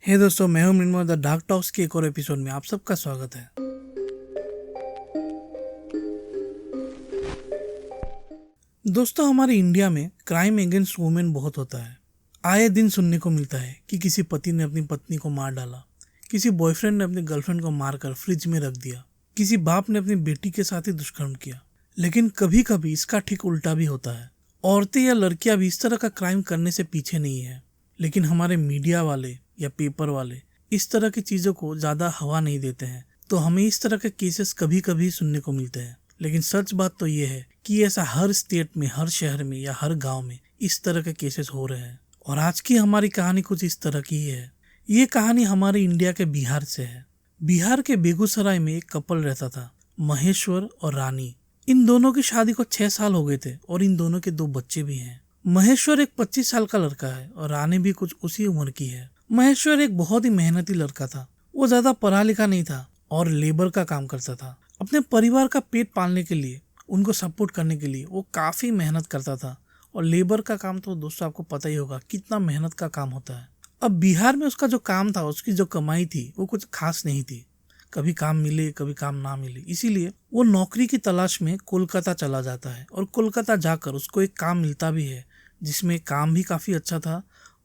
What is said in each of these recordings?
हे दोस्तों, मैं हूं मृण्मय द डार्क टॉक्स के एक और एपिसोड में आप सबका स्वागत है। दोस्तों, हमारे इंडिया में क्राइम अगेंस्ट वुमेन बहुत होता है। आए दिन सुनने को मिलता है कि किसी पति ने अपनी पत्नी को मार डाला, किसी बॉयफ्रेंड ने अपनी गर्लफ्रेंड को मारकर फ्रिज में रख दिया, किसी बाप ने अपनी बेटी के साथ ही दुष्कर्म किया। लेकिन कभी कभी इसका ठीक उल्टा भी होता है। औरतें या लड़कियां भी इस तरह का क्राइम करने से पीछे नहीं है, लेकिन हमारे मीडिया वाले या पेपर वाले इस तरह की चीजों को ज्यादा हवा नहीं देते हैं, तो हमें इस तरह के केसेस कभी कभी सुनने को मिलते हैं। लेकिन सच बात तो ये है कि ऐसा हर स्टेट में, हर शहर में या हर गांव में इस तरह के केसेस हो रहे हैं। और आज की हमारी कहानी कुछ इस तरह की ही है। ये कहानी हमारे इंडिया के बिहार से है। बिहार के बेगूसराय में एक कपल रहता था, महेश्वर और रानी। इन दोनों की शादी को 6 साल हो गए थे और इन दोनों के 2 बच्चे भी हैं। महेश्वर एक 25 साल का लड़का है और रानी भी कुछ उसी उम्र की है। महेश्वर एक बहुत ही मेहनती लड़का था। वो ज्यादा पढ़ा लिखा नहीं था और लेबर का काम करता था। अपने परिवार का पेट पालने के लिए, उनको सपोर्ट करने के लिए वो काफी मेहनत करता था। और लेबर का काम तो दोस्तों आपको पता ही होगा कितना मेहनत का काम होता है। अब बिहार में उसका जो काम था, उसकी जो कमाई थी, वो कुछ खास नहीं थी। कभी काम मिले, कभी काम ना मिले, इसीलिए वो नौकरी की तलाश में कोलकाता चला जाता है। और कोलकाता जाकर उसको एक काम मिलता भी है, जिसमें काम भी काफी अच्छा था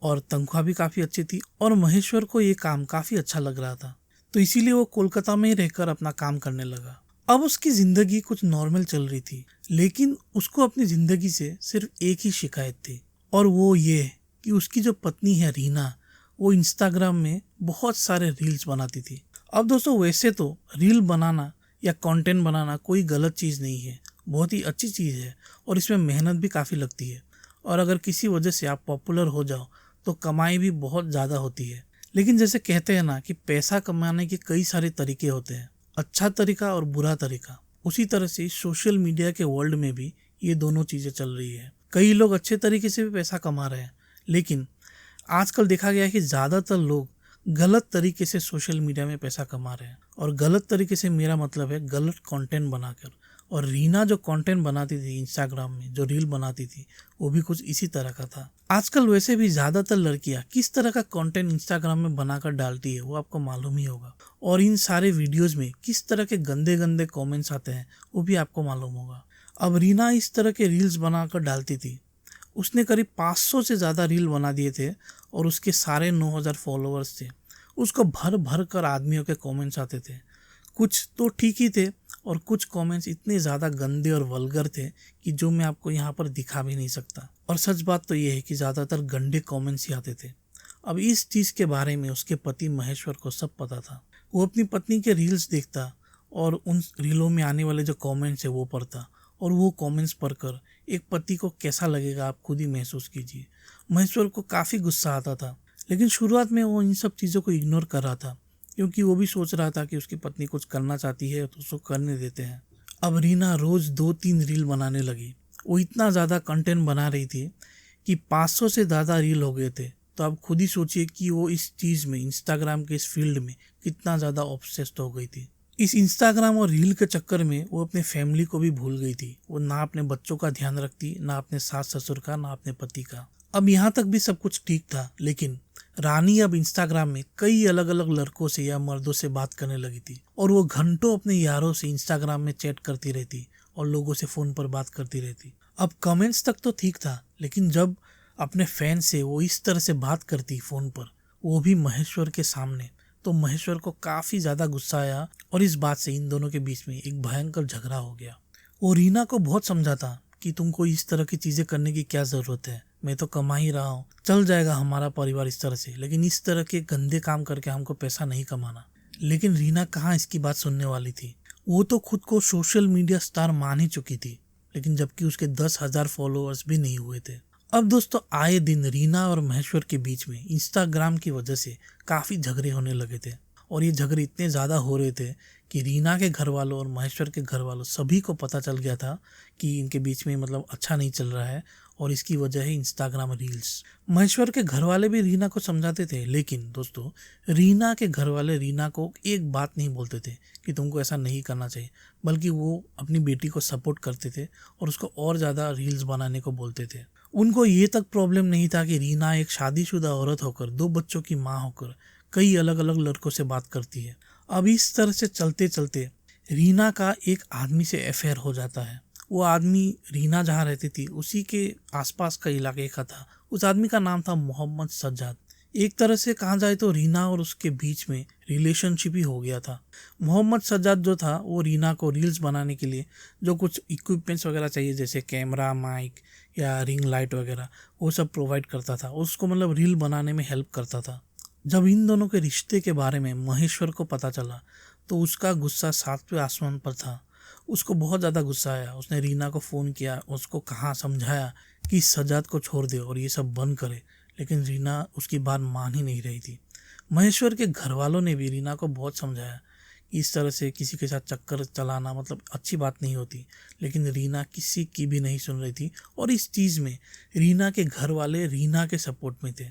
और तनख्वाह भी काफी अच्छी थी। और महेश्वर को ये काम काफी अच्छा लग रहा था, तो इसीलिए वो कोलकाता में ही रहकर अपना काम करने लगा। अब उसकी जिंदगी कुछ नॉर्मल चल रही थी, लेकिन उसको अपनी जिंदगी से सिर्फ एक ही शिकायत थी, और वो ये कि उसकी जो पत्नी है रीना, वो इंस्टाग्राम में बहुत सारे रील्स बनाती थी। अब दोस्तों, वैसे तो रील बनाना या कंटेंट बनाना कोई गलत चीज़ नहीं है, बहुत ही अच्छी चीज़ है और इसमें मेहनत भी काफ़ी लगती है। और अगर किसी वजह से आप पॉपुलर हो जाओ तो कमाई भी बहुत ज़्यादा होती है। लेकिन जैसे कहते हैं ना कि पैसा कमाने के कई सारे तरीके होते हैं, अच्छा तरीका और बुरा तरीका। उसी तरह से सोशल मीडिया के वर्ल्ड में भी ये दोनों चीज़ें चल रही है। कई लोग अच्छे तरीके से भी पैसा कमा रहे हैं, लेकिन आजकल देखा गया है कि ज़्यादातर लोग गलत तरीके से सोशल मीडिया में पैसा कमा रहे हैं। और गलत तरीके से मेरा मतलब है गलत कंटेंट बनाकर। और रीना जो कंटेंट बनाती थी इंस्टाग्राम में, जो रील बनाती थी, वो भी कुछ इसी तरह का था। आजकल वैसे भी ज़्यादातर लड़कियां किस तरह का कंटेंट इंस्टाग्राम में बनाकर डालती है वो आपको मालूम ही होगा। और इन सारे वीडियोज़ में किस तरह के गंदे गंदे कॉमेंट्स आते हैं वो भी आपको मालूम होगा। अब रीना इस तरह के रील्स बनाकर डालती थी। उसने करीब 500 से ज़्यादा रील बना दिए थे और उसके सारे 9,000 फॉलोअर्स थे। उसको भर भर कर आदमियों के कमेंट्स आते थे। कुछ तो ठीक ही थे और कुछ कमेंट्स इतने ज़्यादा गंदे और वल्गर थे कि जो मैं आपको यहाँ पर दिखा भी नहीं सकता। और सच बात तो ये है कि ज़्यादातर गंदे कमेंट्स ही आते थे। अब इस चीज़ के बारे में उसके पति महेश्वर को सब पता था। वो अपनी पत्नी के रील्स देखता और उन रीलों में आने वाले जो कमेंट्स है वो पढ़ता। और वो कमेंट्स पढ़कर एक पति को कैसा लगेगा आप खुद ही महसूस कीजिए। महेश्वर को काफ़ी गुस्सा आता था, लेकिन शुरुआत में वो इन सब चीज़ों को इग्नोर कर रहा था, क्योंकि वो भी सोच रहा था कि उसकी पत्नी कुछ करना चाहती है तो उसको करने देते हैं। अब रीना रोज़ 2-3 रील बनाने लगी। वो इतना ज़्यादा कंटेंट बना रही थी कि 500 से ज़्यादा रील हो गए थे। तो आप खुद ही सोचिए कि वो इस चीज़ में, इंस्टाग्राम के इस फील्ड में कितना ज़्यादा ऑब्सेस्ड हो गई थी। इस इंस्टाग्राम और रील के चक्कर में वो अपने फैमिली को भी भूल गई थी। वो ना अपने बच्चों का ध्यान रखती, ना अपने सास ससुर का, ना अपने पति का। अब यहाँ तक भी सब कुछ ठीक था, लेकिन रानी अब इंस्टाग्राम में कई अलग अलग लड़कों से या मर्दों से बात करने लगी थी। और वो घंटों अपने यारों से इंस्टाग्राम में चैट करती रहती और लोगों से फ़ोन पर बात करती रहती। अब कमेंट्स तक तो ठीक था, लेकिन जब अपने फैन से वो इस तरह से बात करती फ़ोन पर, वो भी महेश्वर के सामने, तो महेश्वर को काफ़ी ज़्यादा गुस्सा आया और इस बात से इन दोनों के बीच में एक भयंकर झगड़ा हो गया। वो रीना को बहुत समझाता कि तुमको इस तरह की चीज़ें करने की क्या ज़रूरत है, मैं तो कमा ही रहा हूँ, चल जाएगा हमारा परिवार इस तरह से, लेकिन इस तरह के गंदे काम करके हमको पैसा नहीं कमाना। लेकिन रीना कहाँ इसकी बात सुनने वाली थी। वो तो खुद को सोशल मीडिया स्टार मान ही चुकी थी, लेकिन जबकि उसके 10,000 फॉलोअर्स भी नहीं हुए थे। अब दोस्तों, आए दिन रीना और महेश्वर के बीच में इंस्टाग्राम की वजह से काफ़ी झगड़े होने लगे थे। और ये झगड़े इतने ज़्यादा हो रहे थे कि रीना के घर वालों और महेश्वर के घर वालों सभी को पता चल गया था कि इनके बीच में मतलब अच्छा नहीं चल रहा है, और इसकी वजह है इंस्टाग्राम रील्स। महेश्वर के घर वाले भी रीना को समझाते थे, लेकिन दोस्तों, रीना के घर वाले रीना को एक बात नहीं बोलते थे कि तुमको ऐसा नहीं करना चाहिए, बल्कि वो अपनी बेटी को सपोर्ट करते थे और उसको और ज़्यादा रील्स बनाने को बोलते थे। उनको ये तक प्रॉब्लम नहीं था कि रीना एक शादीशुदा औरत होकर, 2 बच्चों की माँ होकर कई अलग अलग लड़कों से बात करती है। अब इस तरह से चलते चलते रीना का एक आदमी से अफेयर हो जाता है। वो आदमी रीना जहाँ रहती थी उसी के आसपास का इलाके का था। उस आदमी का नाम था मोहम्मद सज्जाद। एक तरह से कहा जाए तो रीना और उसके बीच में रिलेशनशिप ही हो गया था। मोहम्मद सज्जाद जो था वो रीना को रील्स बनाने के लिए जो कुछ इक्विपमेंट्स वगैरह चाहिए, जैसे कैमरा, माइक या रिंग लाइट वगैरह, वो सब प्रोवाइड करता था। उसको मतलब रील बनाने में हेल्प करता था। जब इन दोनों के रिश्ते के बारे में महेश्वर को पता चला तो उसका गुस्सा सातवें आसमान पर था। उसको बहुत ज़्यादा गुस्सा आया। उसने रीना को फ़ोन किया, उसको कहा, समझाया कि सज्जाद को छोड़ दे और ये सब बंद करे, लेकिन रीना उसकी बात मान ही नहीं रही थी। महेश्वर के घर वालों ने भी रीना को बहुत समझाया कि इस तरह से किसी के साथ चक्कर चलाना मतलब अच्छी बात नहीं होती, लेकिन रीना किसी की भी नहीं सुन रही थी। और इस चीज़ में रीना के घर वाले रीना के सपोर्ट में थे।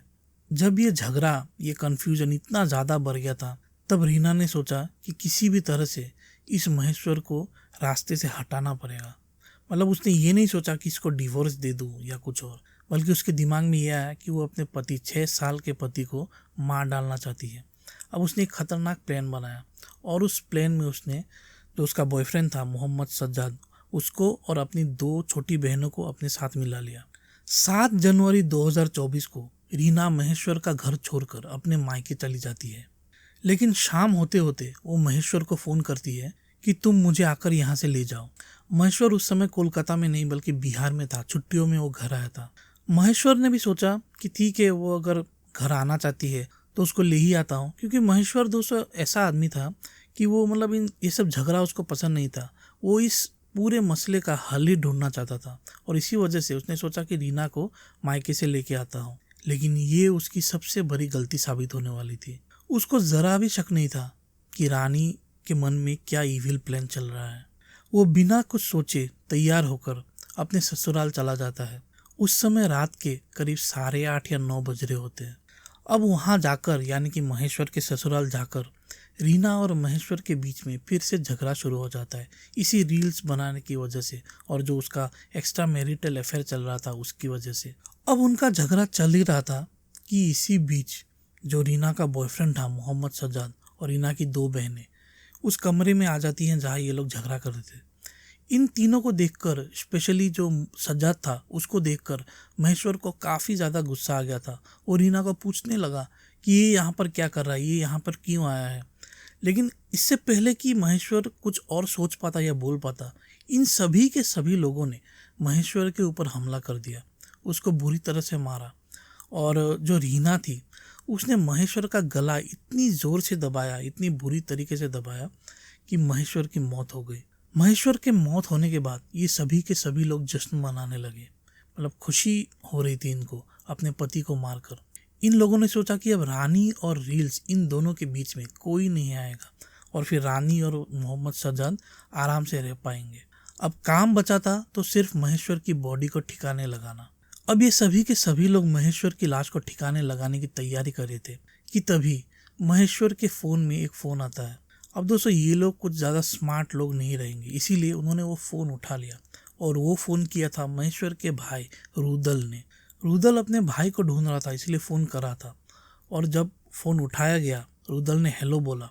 जब ये झगड़ा, ये कन्फ्यूजन इतना ज़्यादा बढ़ गया था, तब रीना ने सोचा कि किसी भी तरह से इस महेश्वर को रास्ते से हटाना पड़ेगा। मतलब उसने ये नहीं सोचा कि इसको डिवोर्स दे दूँ या कुछ और, बल्कि उसके दिमाग में यह आया कि वो अपने पति, 6 साल के पति को मार डालना चाहती है। अब उसने एक खतरनाक प्लान बनाया और उस प्लान में उसने जो उसका बॉयफ्रेंड था मोहम्मद सज्जाद, उसको और अपनी 2 छोटी बहनों को अपने साथ मिला लिया। 7 जनवरी 2024 को रीना महेश्वर का घर छोड़कर अपने मायके चली जाती है। लेकिन शाम होते होते वो महेश्वर को फ़ोन करती है कि तुम मुझे आकर यहाँ से ले जाओ। महेश्वर उस समय कोलकाता में नहीं बल्कि बिहार में था। छुट्टियों में वो घर आया था। महेश्वर ने भी सोचा कि ठीक है, वो अगर घर आना चाहती है तो उसको ले ही आता हूँ, क्योंकि महेश्वर दोस्तों ऐसा आदमी था कि वो मतलब ये सब झगड़ा उसको पसंद नहीं था। वो इस पूरे मसले का हल ही ढूंढना चाहता था और इसी वजह से उसने सोचा कि रीना को मायके से लेके आता हूँ। लेकिन ये उसकी सबसे बड़ी गलती साबित होने वाली थी। उसको ज़रा भी शक नहीं था कि रानी के मन में क्या इविल प्लान चल रहा है। वो बिना कुछ सोचे तैयार होकर अपने ससुराल चला जाता है। उस समय रात के करीब 8:30 या 9 बज रहे होते हैं। अब वहाँ जाकर, यानी कि महेश्वर के ससुराल जाकर, रीना और महेश्वर के बीच में फिर से झगड़ा शुरू हो जाता है, इसी रील्स बनाने की वजह से और जो उसका एक्स्ट्रा मैरिटल अफेयर चल रहा था उसकी वजह से। अब उनका झगड़ा चल ही रहा था कि इसी बीच जो रीना का बॉयफ्रेंड था मोहम्मद सज्जाद और रीना की 2 बहनें उस कमरे में आ जाती हैं जहाँ ये लोग झगड़ा कर रहे थे। इन तीनों को देखकर, स्पेशली जो सज्जाद था उसको देखकर महेश्वर को काफ़ी ज़्यादा गुस्सा आ गया था। वो रीना को पूछने लगा कि ये यहाँ पर क्या कर रहा है, ये यहाँ पर क्यों आया है। लेकिन इससे पहले कि महेश्वर कुछ और सोच पाता या बोल पाता, इन सभी के सभी लोगों ने महेश्वर के ऊपर हमला कर दिया, उसको बुरी तरह से मारा। और जो रीना थी उसने महेश्वर का गला इतनी ज़ोर से दबाया, इतनी बुरी तरीके से दबाया कि महेश्वर की मौत हो गई। महेश्वर के मौत होने के बाद ये सभी के सभी लोग जश्न मनाने लगे। मतलब खुशी हो रही थी इनको अपने पति को मारकर। इन लोगों ने सोचा कि अब रानी और रील्स, इन दोनों के बीच में कोई नहीं आएगा और फिर रानी और मोहम्मद सज्जाद आराम से रह पाएंगे। अब काम बचा था तो सिर्फ महेश्वर की बॉडी को ठिकाने लगाना। अब ये सभी के सभी लोग महेश्वर की लाश को ठिकाने लगाने की तैयारी कर रहे थे कि तभी महेश्वर के फ़ोन में एक फ़ोन आता है। अब दोस्तों ये लोग कुछ ज़्यादा स्मार्ट लोग नहीं रहेंगे, इसीलिए उन्होंने वो फ़ोन उठा लिया और वो फ़ोन किया था महेश्वर के भाई रुदल ने। रुदल अपने भाई को ढूंढ रहा था, इसलिए फ़ोन करा था। और जब फ़ोन उठाया गया, रुदल ने हेलो बोला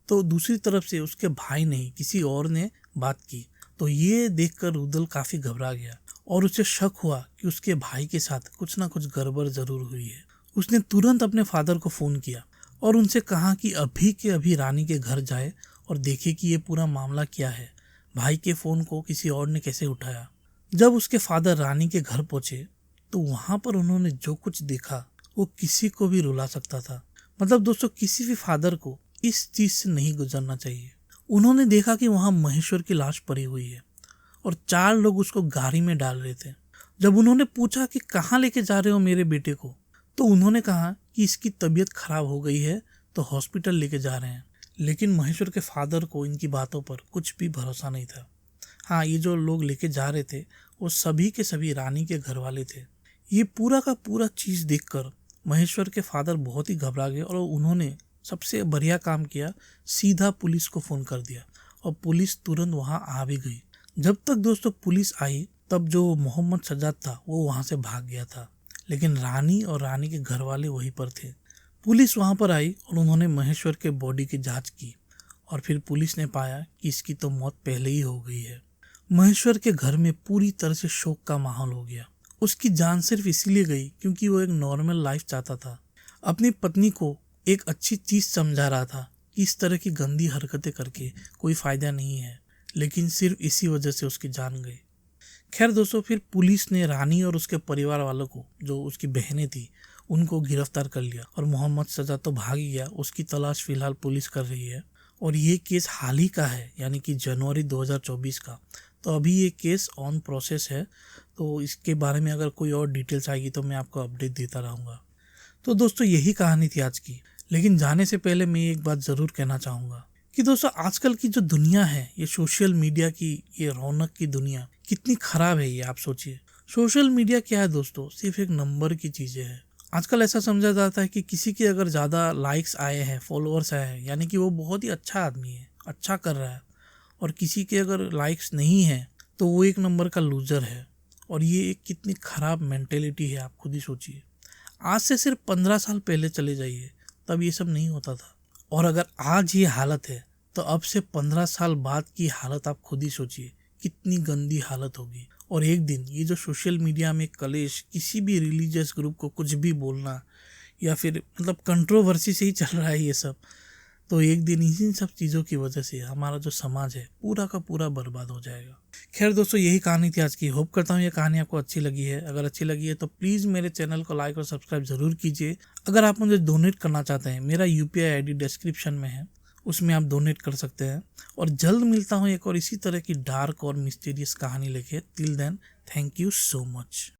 तो दूसरी तरफ से उसके भाई नहीं किसी और ने बात की। तो ये देखकर रुदल काफ़ी घबरा गया और उसे शक हुआ कि उसके भाई के साथ कुछ ना कुछ गड़बड़ ज़रूर हुई है। उसने तुरंत अपने फादर को फ़ोन किया और उनसे कहा कि अभी के अभी रानी के घर जाए और देखे कि ये पूरा मामला क्या है, भाई के फ़ोन को किसी और ने कैसे उठाया। जब उसके फादर रानी के घर पहुँचे तो वहाँ पर उन्होंने जो कुछ देखा वो किसी को भी रुला सकता था। मतलब दोस्तों किसी भी फादर को इस चीज़ से नहीं गुजरना चाहिए। उन्होंने देखा कि वहाँ महेश्वर की लाश पड़ी हुई है और 4 लोग उसको गाड़ी में डाल रहे थे। जब उन्होंने पूछा कि कहाँ लेके जा रहे हो मेरे बेटे को, तो उन्होंने कहा कि इसकी तबीयत खराब हो गई है तो हॉस्पिटल लेके जा रहे हैं। लेकिन महेश्वर के फादर को इनकी बातों पर कुछ भी भरोसा नहीं था। हाँ, ये जो लोग लेके जा रहे थे वो सभी के सभी रानी के घर वाले थे। ये पूरा का पूरा चीज़ देखकर महेश्वर के फादर बहुत ही घबरा गए और उन्होंने सबसे बढ़िया काम किया, सीधा पुलिस को फ़ोन कर दिया और पुलिस तुरंत वहाँ आ भी गई। जब तक दोस्तों पुलिस आई तब जो मोहम्मद सज्जाद था वो वहाँ से भाग गया था, लेकिन रानी और रानी के घर वाले वहीं पर थे। पुलिस वहां पर आई और उन्होंने महेश्वर के बॉडी की जांच की और फिर पुलिस ने पाया कि इसकी तो मौत पहले ही हो गई है। महेश्वर के घर में पूरी तरह से शोक का माहौल हो गया। उसकी जान सिर्फ इसीलिए गई क्योंकि वो एक नॉर्मल लाइफ चाहता था। अपनी पत्नी को एक अच्छी चीज समझा रहा था कि इस तरह की गंदी हरकतें करके कोई फायदा नहीं है, लेकिन सिर्फ इसी वजह से उसकी जान गई। खैर दोस्तों, फिर पुलिस ने रानी और उसके परिवार वालों को, जो उसकी बहनें थी, उनको गिरफ्तार कर लिया और मोहम्मद सजा तो भाग ही गया। उसकी तलाश फिलहाल पुलिस कर रही है और ये केस हाल ही का है, यानी कि जनवरी 2024 का। तो अभी ये केस ऑन प्रोसेस है, तो इसके बारे में अगर कोई और डिटेल्स आएगी तो मैं आपको अपडेट देता रहूँगा। तो दोस्तों, यही कहानी थी आज की। लेकिन जाने से पहले मैं एक बात ज़रूर कहना चाहूँगा कि दोस्तों, आजकल की जो दुनिया है, ये सोशल मीडिया की ये रौनक की दुनिया कितनी खराब है ये आप सोचिए। सोशल मीडिया क्या है दोस्तों, सिर्फ एक नंबर की चीज़ें है। आजकल ऐसा समझा जाता है कि किसी के अगर ज़्यादा लाइक्स आए हैं, फॉलोअर्स आए हैं, यानी कि वो बहुत ही अच्छा आदमी है, अच्छा कर रहा है। और किसी के अगर लाइक्स नहीं है तो वो एक नंबर का लूज़र है। और ये एक कितनी ख़राब मेंटेलिटी है, आप खुद ही सोचिए। आज से सिर्फ 15 साल पहले चले जाइए, तब ये सब नहीं होता था। और अगर आज ये हालत है तो अब से 15 साल बाद की हालत आप खुद ही सोचिए, कितनी गंदी हालत होगी। और एक दिन ये जो सोशल मीडिया में कलेश, किसी भी रिलीजियस ग्रुप को कुछ भी बोलना, या फिर मतलब कंट्रोवर्सी से ही चल रहा है ये सब, तो एक दिन इन्हीं सब चीज़ों की वजह से हमारा जो समाज है पूरा का पूरा बर्बाद हो जाएगा। खैर दोस्तों, यही कहानी थी आज की। होप करता हूँ ये कहानी आपको अच्छी लगी है। अगर अच्छी लगी है तो प्लीज़ मेरे चैनल को लाइक और सब्सक्राइब ज़रूर कीजिए। अगर आप मुझे डोनेट करना चाहते हैं, मेरा UPI ID डिस्क्रिप्शन में है, उसमें आप डोनेट कर सकते हैं। और जल्द मिलता हूँ एक और इसी तरह की डार्क और मिस्टीरियस कहानी लेके। Till then, thank you so much.